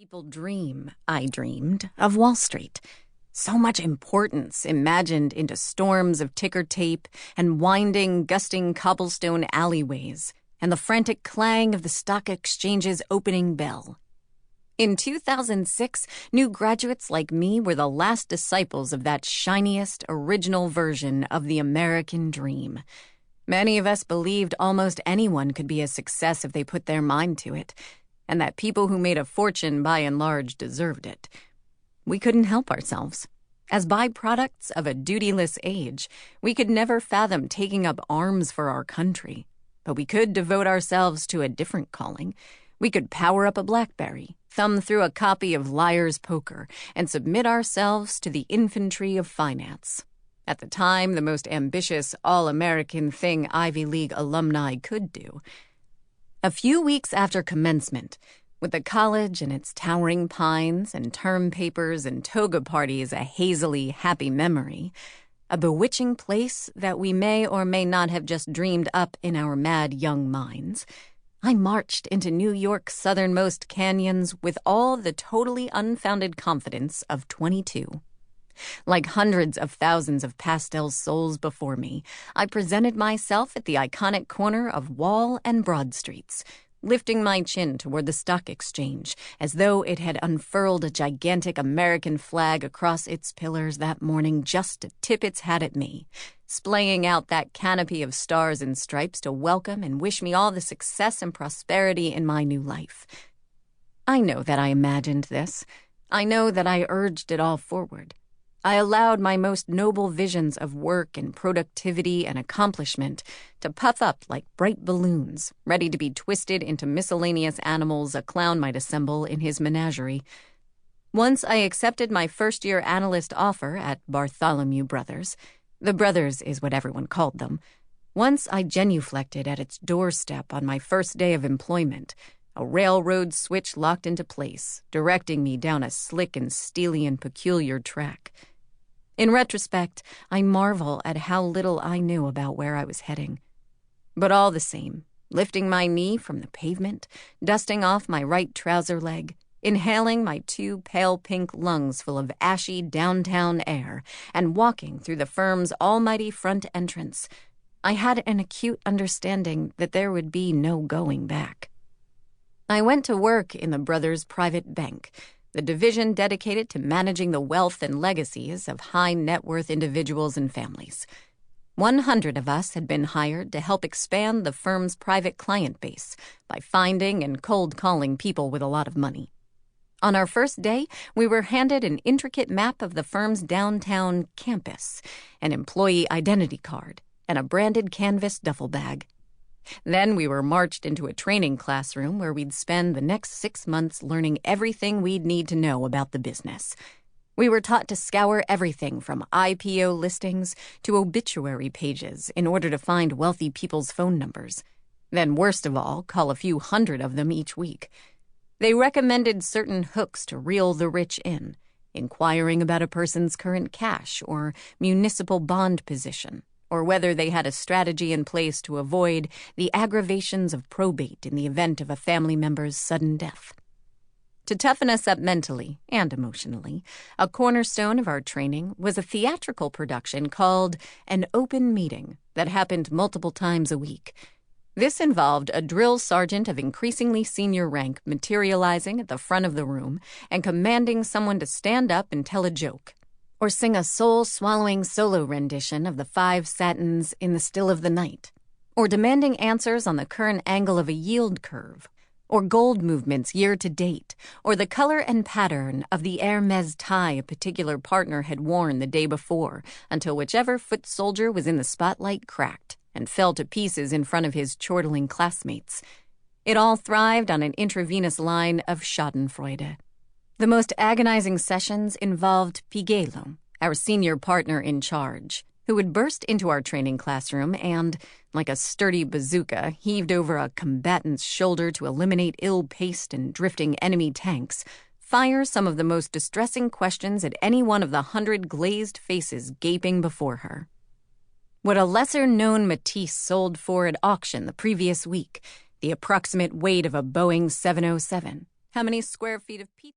People dream, I dreamed, of Wall Street. So much importance imagined into storms of ticker tape and winding, gusting cobblestone alleyways, and the frantic clang of the stock exchange's opening bell. In 2006, new graduates like me were the last disciples of that shiniest, original version of the American dream. Many of us believed almost anyone could be a success if they put their mind to it, and that people who made a fortune by and large deserved it. We couldn't help ourselves. As byproducts of a dutyless age, we could never fathom taking up arms for our country, but we could devote ourselves to a different calling. We could power up a BlackBerry, thumb through a copy of Liar's Poker, and submit ourselves to the infantry of finance. At the time, the most ambitious, all-American thing Ivy League alumni could do. A few weeks after commencement, with the college and its towering pines and term papers and toga parties a hazily happy memory, a bewitching place that we may or may not have just dreamed up in our mad young minds, I marched into New York's southernmost canyons with all the totally unfounded confidence of 22. Like hundreds of thousands of pastel souls before me, I presented myself at the iconic corner of Wall and Broad Streets, lifting my chin toward the stock exchange as though it had unfurled a gigantic American flag across its pillars that morning just to tip its hat at me, splaying out that canopy of stars and stripes to welcome and wish me all the success and prosperity in my new life. I know that I imagined this. I know that I urged it all forward. I allowed my most noble visions of work and productivity and accomplishment to puff up like bright balloons, ready to be twisted into miscellaneous animals a clown might assemble in his menagerie. Once I accepted my first-year analyst offer at Bartholomew Brothers. The Brothers is what everyone called them. Once I genuflected at its doorstep on my first day of employment, a railroad switch locked into place, directing me down a slick and steely and peculiar track. In retrospect, I marvel at how little I knew about where I was heading. But all the same, lifting my knee from the pavement, dusting off my right trouser leg, inhaling my 2 pale pink lungs full of ashy downtown air, and walking through the firm's almighty front entrance, I had an acute understanding that there would be no going back. I went to work in the Brothers' private bank, the division dedicated to managing the wealth and legacies of high-net-worth individuals and families. 100 of us had been hired to help expand the firm's private client base by finding and cold-calling people with a lot of money. On our first day, we were handed an intricate map of the firm's downtown campus, an employee identity card, and a branded canvas duffel bag. Then we were marched into a training classroom where we'd spend the next 6 months learning everything we'd need to know about the business. We were taught to scour everything from IPO listings to obituary pages in order to find wealthy people's phone numbers. Then, worst of all, call a few hundred of them each week. They recommended certain hooks to reel the rich in, inquiring about a person's current cash or municipal bond position, or whether they had a strategy in place to avoid the aggravations of probate in the event of a family member's sudden death. To toughen us up mentally and emotionally, a cornerstone of our training was a theatrical production called An Open Meeting that happened multiple times a week. This involved a drill sergeant of increasingly senior rank materializing at the front of the room and commanding someone to stand up and tell a joke, or sing a soul-swallowing solo rendition of the 5 Satins in the Still of the Night, or demanding answers on the current angle of a yield curve, or gold movements year to date, or the color and pattern of the Hermes tie a particular partner had worn the day before, until whichever foot soldier was in the spotlight cracked and fell to pieces in front of his chortling classmates. It all thrived on an intravenous line of schadenfreude. The most agonizing sessions involved Piguelo, our senior partner in charge, who would burst into our training classroom and, like a sturdy bazooka heaved over a combatant's shoulder to eliminate ill-paced and drifting enemy tanks, fire some of the most distressing questions at any one of the 100 glazed faces gaping before her. What a lesser-known Matisse sold for at auction the previous week, the approximate weight of a Boeing 707, how many square feet of pizza